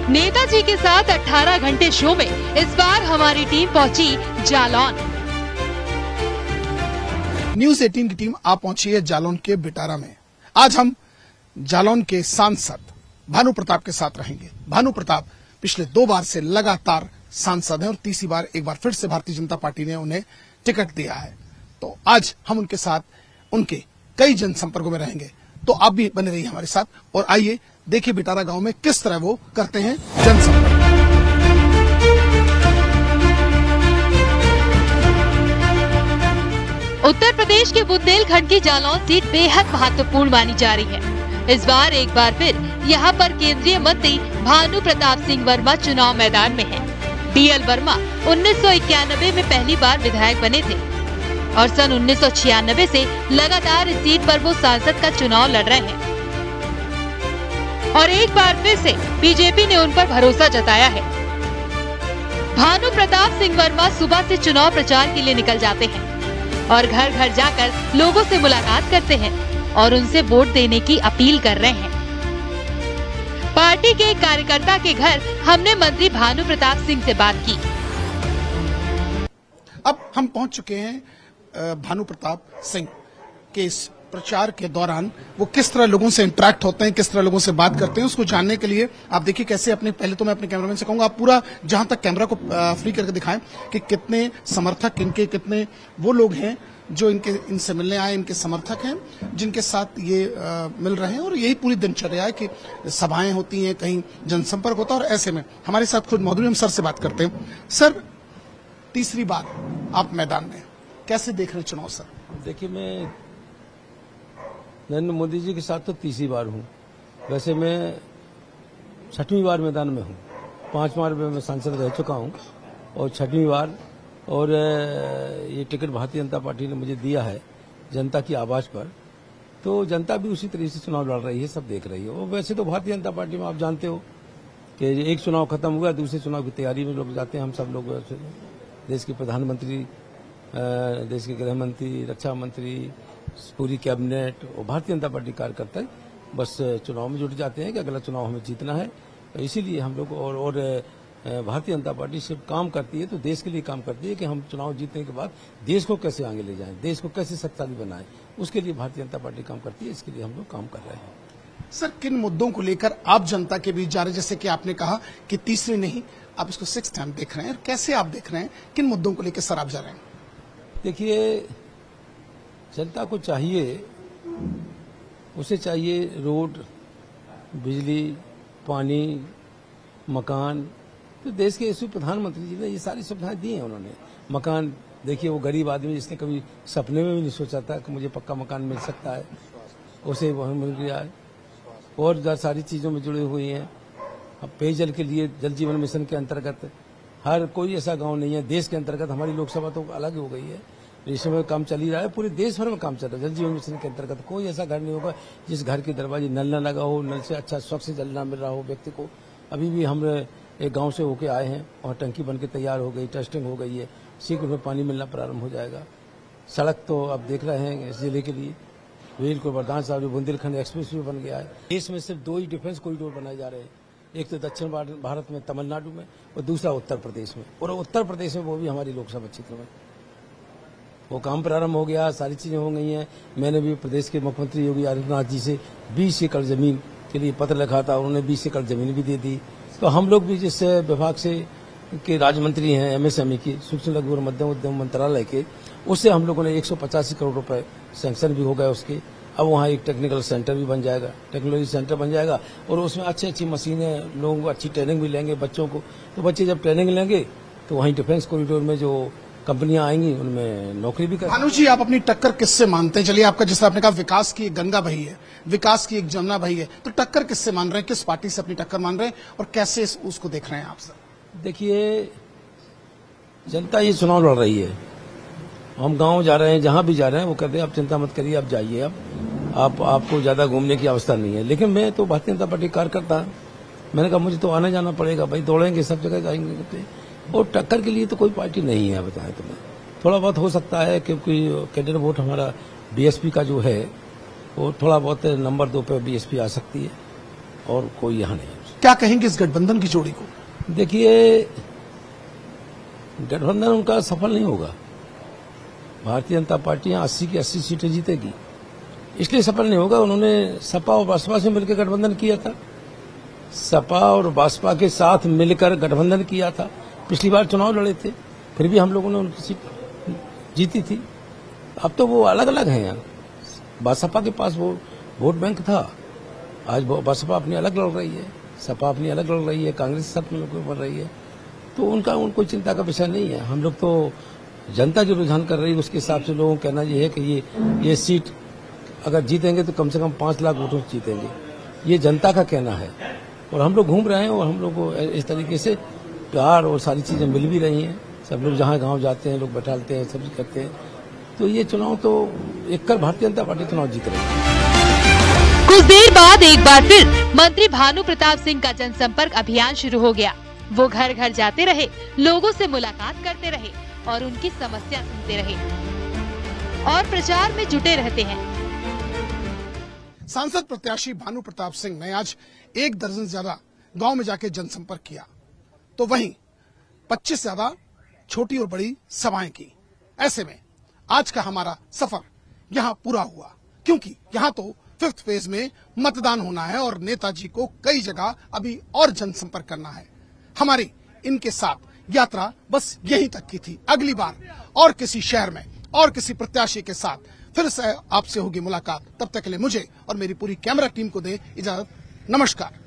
नेताजी के साथ 18 घंटे शो में इस बार हमारी टीम पहुंची जालौन। न्यूज 18 की टीम आप पहुंची है जालौन के बिटारा में। आज हम जालौन के सांसद भानु प्रताप के साथ रहेंगे। भानु प्रताप पिछले 2 बार से लगातार सांसद हैं और तीसरी बार एक बार फिर से भारतीय जनता पार्टी ने उन्हें टिकट दिया है। तो आज हम उनके साथ उनके कई जनसंपर्कों में रहेंगे, तो आप भी बने रहिए हमारे साथ और आइए देखिए बिटारा गांव में किस तरह वो करते हैं जनसंपर्क। उत्तर प्रदेश के बुंदेलखंड की जालौन सीट बेहद महत्वपूर्ण मानी जा रही है। इस बार एक बार फिर यहाँ पर केंद्रीय मंत्री भानु प्रताप सिंह वर्मा चुनाव मैदान में हैं। DL वर्मा 1991 में पहली बार विधायक बने थे और सन 1996 से लगातार इस सीट पर वो सांसद का चुनाव लड़ रहे हैं और एक बार फिर से बीजेपी ने उन पर भरोसा जताया है। भानु प्रताप सिंह वर्मा सुबह से चुनाव प्रचार के लिए निकल जाते हैं और घर घर जाकर लोगों से मुलाकात करते हैं और उनसे वोट देने की अपील कर रहे हैं। पार्टी के एक कार्यकर्ता के घर हमने मंत्री भानु प्रताप सिंह से बात की। अब हम पहुंच चुके हैं भानु प्रताप सिंह के इस प्रचार के दौरान वो किस तरह लोगों से इंटरेक्ट होते हैं, किस तरह लोगों से बात करते हैं, उसको जानने के लिए आप देखिए कैसे अपने पहले तो मैं अपने कैमरामैन से कहूंगा आप पूरा जहां तक कैमरा को फ्री करके दिखाएं कि कितने समर्थक इनके, कितने वो लोग हैं जो इनसे मिलने आए, इनके समर्थक हैं जिनके साथ ये मिल रहे हैं और यही पूरी दिनचर्या है कि सभाएं होती हैं, कहीं जनसंपर्क होता है। और ऐसे में हमारे साथ खुद मौजूद हम सर से बात करते हैं। सर, तीसरी बार आप मैदान में, कैसे देख रहे हैं चुनाव सर? देखिए, मैं नरेंद्र मोदी जी के साथ तो तीसरी बार हूँ। वैसे मैं 6वीं बार मैदान में हूँ। 5 बार मैं सांसद रह चुका हूँ और 6वीं बार, और ये टिकट भारतीय जनता पार्टी ने मुझे दिया है जनता की आवाज पर। तो जनता भी उसी तरीके से चुनाव लड़ रही है, सब देख रही है। और वैसे तो भारतीय जनता पार्टी में आप जानते हो कि एक चुनाव खत्म हुआ, दूसरे चुनाव की तैयारी में लोग जाते हैं। हम सब लोग देश के प्रधानमंत्री, देश के गृह मंत्री, रक्षा मंत्री, पूरी कैबिनेट और भारतीय जनता पार्टी कार्यकर्ता बस चुनाव में जुट जाते हैं कि अगला चुनाव हमें जीतना है। इसीलिए हम लोग और भारतीय जनता पार्टी सिर्फ काम करती है तो देश के लिए काम करती है कि हम चुनाव जीतने के बाद देश को कैसे आगे ले जाएं, देश को कैसे शक्तिशाली बनाएं, उसके लिए भारतीय जनता पार्टी काम करती है। इसके लिए हम लोग काम कर रहे हैं। सर, किन मुद्दों को लेकर आप जनता के बीच जा रहे हैं? जैसे कि आपने कहा कि तीसरी नहीं, आप इसको 6th टाइम देख रहे हैं, कैसे आप देख रहे हैं, किन मुद्दों को लेकर सर आप जा रहे हैं? देखिए, जनता को चाहिए, उसे चाहिए रोड, बिजली, पानी, मकान। तो देश के यशस्वी प्रधानमंत्री जी ने ये सारी सुविधाएं दी हैं। उन्होंने मकान, देखिए, वो गरीब आदमी जिसने कभी सपने में भी नहीं सोचा था कि मुझे पक्का मकान मिल सकता है, उसे वह मिल गया है। और सारी चीजों में जुड़े हुए हैं। अब पेयजल के लिए जल जीवन मिशन के अंतर्गत हर कोई ऐसा गांव नहीं है देश के अंतर्गत, हमारी लोकसभा तो अलग हो गई है, इसमें काम चल ही रहा है, पूरे देश भर में काम चल रहा है। जल जीवन मिशन के अंतर्गत कोई ऐसा घर नहीं होगा जिस घर के दरवाजे नल न लगा हो, नल से अच्छा स्वच्छ जल न मिल रहा हो व्यक्ति को। अभी भी हम एक गांव से होके आए हैं और टंकी बनके तैयार हो गई, टेस्टिंग हो गई है, शीघ्र में पानी मिलना प्रारंभ हो जाएगा। सड़क तो आप देख रहे हैं इस जिले के लिए रेल को वरदान साहब बुंदेलखंड एक्सप्रेस भी बन गया है। देश में सिर्फ 2 ही डिफेंस कॉरिडोर बनाए जा रहे हैं, एक तो दक्षिण भारत में तमिलनाडु में और दूसरा उत्तर प्रदेश में। और उत्तर प्रदेश में वो भी हमारी लोकसभा क्षेत्र में वो काम प्रारंभ हो गया, सारी चीजें हो गई हैं। मैंने भी प्रदेश के मुख्यमंत्री योगी आदित्यनाथ जी से 20 एकड़ जमीन के लिए पत्र लिखा था, उन्होंने 20 एकड़ जमीन भी दे दी। तो हम लोग भी जिस विभाग से के राज्य मंत्री हैं MSME की, सूक्ष्म लघु और मध्यम उद्यम मंत्रालय के, उससे हम लोगों ने 185 करोड़ रुपए सैंक्शन भी हो गए उसके। अब वहाँ एक टेक्निकल सेंटर भी बन जाएगा, टेक्नोलॉजी सेंटर बन जाएगा और उसमें अच्छी मशीनें, लोगों को अच्छी ट्रेनिंग भी लेंगे बच्चों को। तो बच्चे जब ट्रेनिंग लेंगे तो वहीं डिफेंस कॉरिडोर में जो कंपनियां आएंगी उनमें नौकरी भी करेंगे। भानु जी, आप अपनी टक्कर किससे मानते हैं? चलिए, आपका जैसा आपने कहा विकास की एक गंगा बही है, विकास की एक जमुना बही है, तो टक्कर किससे मान रहे हैं, किस पार्टी से अपनी टक्कर मान रहे हैं और कैसे उसको देख रहे हैं आप सर? देखिए, जनता ये चुनाव लड़ रही है, हम गांव जा रहे हैं, जहां भी जा रहे हैं वो कहते हैं आप चिंता मत करिए, आप जाइए, अब आपको ज्यादा घूमने की अवस्था नहीं है। लेकिन मैं तो भारतीय जनता पार्टी कार्यकर्ता, मैंने कहा मुझे तो आने जाना पड़ेगा भाई, दौड़ेंगे, सब जगह जाएंगे। और टक्कर के लिए तो कोई पार्टी नहीं है, बताएं तुम्हें। थोड़ा बहुत हो सकता है क्योंकि कैडर वोट हमारा BSP का जो है वो थोड़ा बहुत नंबर 2 पे BSP आ सकती है और कोई यहाँ नहीं है। क्या कहेंगे इस गठबंधन की जोड़ी को? देखिए, गठबंधन उनका सफल नहीं होगा। भारतीय जनता पार्टी यहाँ 80 की 80 सीटें जीतेगी, इसलिए सफल नहीं होगा। उन्होंने सपा और बसपा से मिलकर गठबंधन किया था, सपा और बसपा के साथ मिलकर गठबंधन किया था। पिछली बार चुनाव लड़े थे, फिर भी हम लोगों ने उनकी सीट जीती थी। अब तो वो अलग अलग हैं। यहाँ बसपा के पास वो वोट बैंक था, आज बसपा अपनी अलग लड़ रही है, सपा अपनी अलग लड़ रही है, कांग्रेस साथ में लोग बढ़ रही है। तो उनको चिंता का विषय नहीं है। हम लोग तो जनता जो रुझान कर रही है उसके हिसाब से लोगों को कहना ये है कि ये सीट अगर जीतेंगे तो कम से कम 5 लाख वोटों से जीतेंगे, ये जनता का कहना है। और हम लोग घूम रहे हैं और हम लोग को इस तरीके से प्यार और सारी चीजें मिल भी रही हैं। सब लोग जहाँ गांव जाते हैं, लोग बैठालते हैं, सब करते हैं। तो ये चुनाव तो एक कर भारतीय जनता पार्टी चुनाव जीत रही है। कुछ देर बाद एक बार फिर मंत्री भानु प्रताप सिंह का जनसंपर्क अभियान शुरू हो गया। वो घर घर जाते रहे, लोगों से मुलाकात करते रहे और उनकी समस्या सुनते रहे और प्रचार में जुटे रहते हैं। सांसद प्रत्याशी भानु प्रताप सिंह ने आज 1 दर्जन से ज्यादा गांव में जाके जनसंपर्क किया, तो वहीं 25 से ज्यादा छोटी और बड़ी सभाएं की। ऐसे में आज का हमारा सफर यहां पूरा हुआ, क्योंकि यहां तो 5th फेज में मतदान होना है और नेताजी को कई जगह अभी और जनसंपर्क करना है। हमारी इनके साथ यात्रा बस यहीं तक की थी। अगली बार और किसी शहर में और किसी प्रत्याशी के साथ फिर से आपसे होगी मुलाकात। तब तक के लिए मुझे और मेरी पूरी कैमरा टीम को दें इजाजत। नमस्कार।